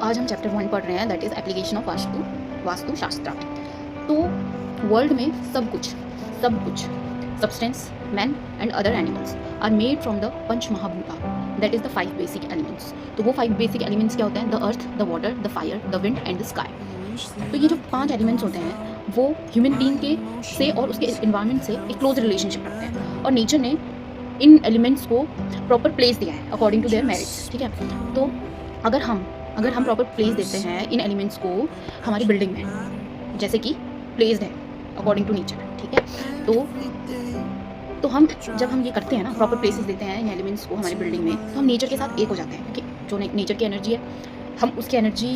आज हम चैप्टर 1 पढ़ रहे हैं, that is application of vastu shastra. तो वर्ल्ड में सब कुछ substance, man and other animals are made from the pancha mahabhuta, that is the 5 basic elements. तो वो 5 बेसिक एलिमेंट्स क्या होते हैं? The earth, the water, the fire, the wind and the sky. तो ये जो 5 एलिमेंट्स होते हैं वो ह्यूमन बीइंग के से और उसके इन्वायरमेंट से एक क्लोज रिलेशनशिप रखते हैं, और नेचर ने इन एलिमेंट्स को प्रॉपर प्लेस दिया है अकॉर्डिंग टू देयर मेरिट्स। ठीक है, तो अगर हम प्रॉपर प्लेस देते हैं इन एलिमेंट्स को हमारी बिल्डिंग में, जैसे कि प्लेस्ड है अकॉर्डिंग टू नेचर, ठीक है, तो हम जब हम ये करते हैं ना, प्रॉपर प्लेसेस देते हैं इन एलिमेंट्स को हमारी बिल्डिंग में, तो हम नेचर के साथ एक हो जाते हैं। क्योंकि जो नेचर की एनर्जी है, हम उसकी एनर्जी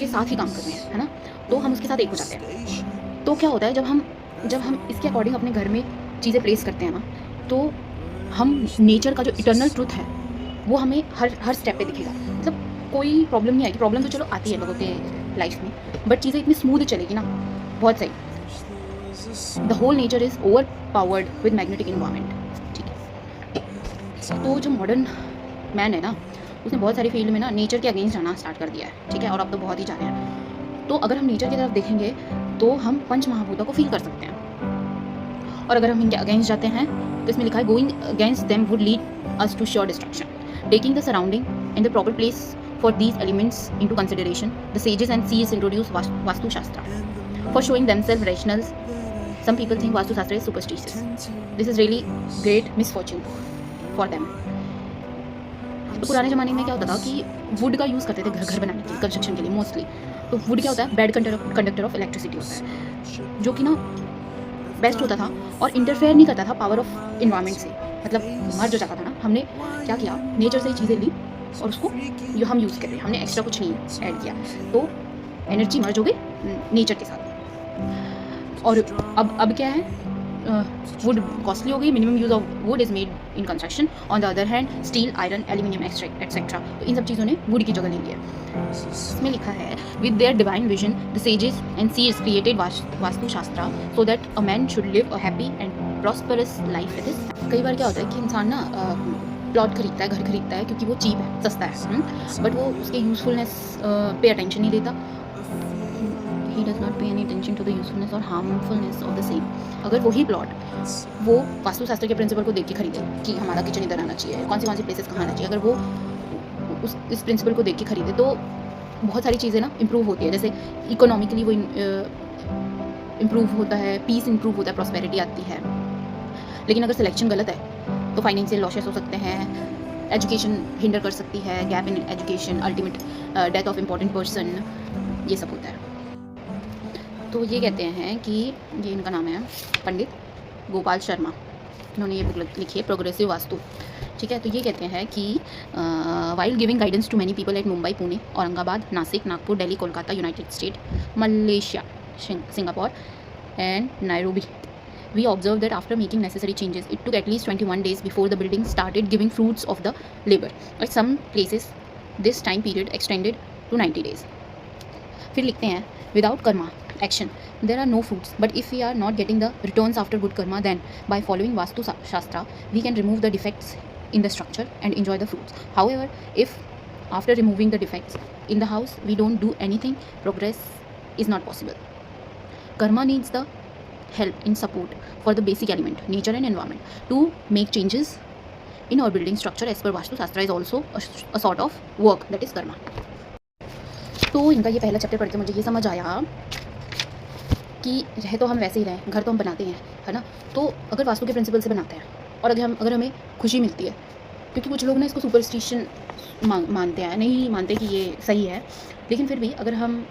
के साथ ही काम कर रहे हैं, है ना, तो हम उसके साथ एक हो जाते हैं। तो क्या होता है, जब हम इसके अकॉर्डिंग अपने घर में चीज़ें प्लेस करते हैं ना, तो हम नेचर का जो इटर्नल ट्रूथ है वो हमें हर स्टेप पे दिखेगा। मतलब कोई प्रॉब्लम नहीं आएगी। प्रॉब्लम तो चलो आती है लोगों के लाइफ में, बट चीज़ें इतनी स्मूथ चलेगी ना, बहुत सही। The whole nature is over powered with magnetic environment. ठीक है, तो जो मॉडर्न मैन है ना, उसने बहुत सारी फील्ड में ना नेचर के अगेंस्ट जाना स्टार्ट कर दिया है। ठीक है, और अब तो बहुत ही जा रहे हैं। तो अगर हम नेचर की तरफ देखेंगे तो हम पंच महाभूतों को फील कर सकते हैं, और अगर हम इनके अगेंस्ट जाते हैं तो इसमें लिखा है going against them would lead us to sure destruction. Taking the surrounding and the proper place for these elements into consideration, the sages and seers introduced Vastu Shastra for showing themselves rational. Some people think Vastu Shastra is superstitious. This is really great misfortune for them. तो पुराने ज़माने में क्या होता था कि would का use करते थे घर बनाने के लिए, कंस्ट्रक्शन के लिए मोस्टली। तो वुड क्या होता है? बैड कंडक्टर ऑफ इलेक्ट्रिसिटी होता है, जो कि ना बेस्ट होता था और इंटरफेयर नहीं करता था पावर ऑफ इन्वायरमेंट से। मतलब मर जो जाता था ना, हमने क्या किया, नेचर से चीज़ें ली और उसको जो हम यूज़ कर रहे हैं, हमने एक्स्ट्रा कुछ नहीं ऐड किया, तो एनर्जी मर्ज हो गई नेचर के साथ। और अब क्या है, वुड कॉस्टली हो गई, minimum use of would is made in construction. On the other hand steel, iron, aluminium etcetera, तो इन सब चीज़ों ने वुड की जगह ले ली है। इसमें लिखा है with their divine vision the sages and seers created vastu shastra so that a man should live a happy and prosperous life with his. कई बार क्या होता है कि इंसान ना प्लॉट खरीदता है, घर खरीदता है क्योंकि वो चीप है, सस्ता है, बट वो उसके यूज़फुलनेस पे अटेंशन नहीं देता। He does not pay any attention to the usefulness और हार्मफुलनेस ऑफ द सेम। अगर वही प्लॉट वो वास्तुशास्त्र के प्रिंसिपल को देख के खरीदे कि हमारा किचन इधर आना चाहिए, कौन सी प्लेसेस कहाँ आना चाहिए, अगर वो इस प्रिंसिपल को देख के खरीदे तो बहुत सारी चीज़ें ना इम्प्रूव होती है। जैसे इकोनॉमिकली वो इम्प्रूव होता है, पीस इम्प्रूव होता है, प्रॉस्पेरिटी आती है। लेकिन अगर सिलेक्शन गलत है तो फाइनेंशियल लॉसेस हो सकते हैं, एजुकेशन हिंडर कर सकती है, gap in education, ultimate death of important person, ये सब होता है। तो ये कहते हैं कि ये इनका नाम है पंडित गोपाल शर्मा, इन्होंने ये बुक लिखी है प्रोग्रेसिव वास्तु। ठीक है, तो ये कहते हैं कि while giving guidance to many people at Mumbai, Pune, Aurangabad, Nashik, Nagpur, Delhi, Kolkata, United State, Malaysia, Singapore and Nairobi, we observed that after making necessary changes, it took at least 21 days before the building started giving fruits of the labor. At some places, this time period extended to 90 days. फिर लिखते हैं without karma action there are no fruits, but if we are not getting the returns after good karma, then by following Vastu Shastra we can remove the defects in the structure and enjoy the fruits. However, if after removing the defects in the house we don't do anything, progress is not possible. Karma needs the help in support for the basic element nature and environment to make changes in our building structure as per Vastu Shastra is also a sort of work, that is karma. तो इनका ये पहला chapter पढ़ के मुझे ये समझ आया कि रहे तो हम वैसे ही रहें, घर तो हम बनाते हैं, है ना, तो अगर वास्तु के प्रिंसिपल से बनाते हैं और अगर हमें खुशी मिलती है, क्योंकि कुछ लोग ना इसको सुपरस्टिशन मानते हैं, नहीं मानते कि ये सही है, लेकिन फिर भी अगर हम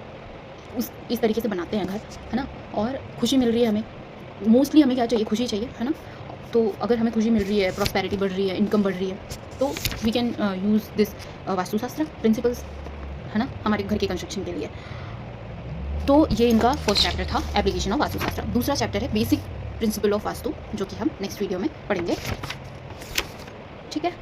इस तरीके से बनाते हैं घर, है ना, और खुशी मिल रही है हमें, मोस्टली हमें क्या चाहिए, खुशी चाहिए, है ना, तो अगर हमें खुशी मिल रही है, प्रॉस्पेरिटी बढ़ रही है, इनकम बढ़ रही है, तो we can use this vastushastra principles, है ना, हमारे घर के कंस्ट्रक्शन के लिए। तो ये इनका फर्स्ट चैप्टर था, एप्लीकेशन ऑफ वास्तुशास्त्र। दूसरा चैप्टर है बेसिक प्रिंसिपल ऑफ वास्तु, जो कि हम नेक्स्ट वीडियो में पढ़ेंगे। ठीक है।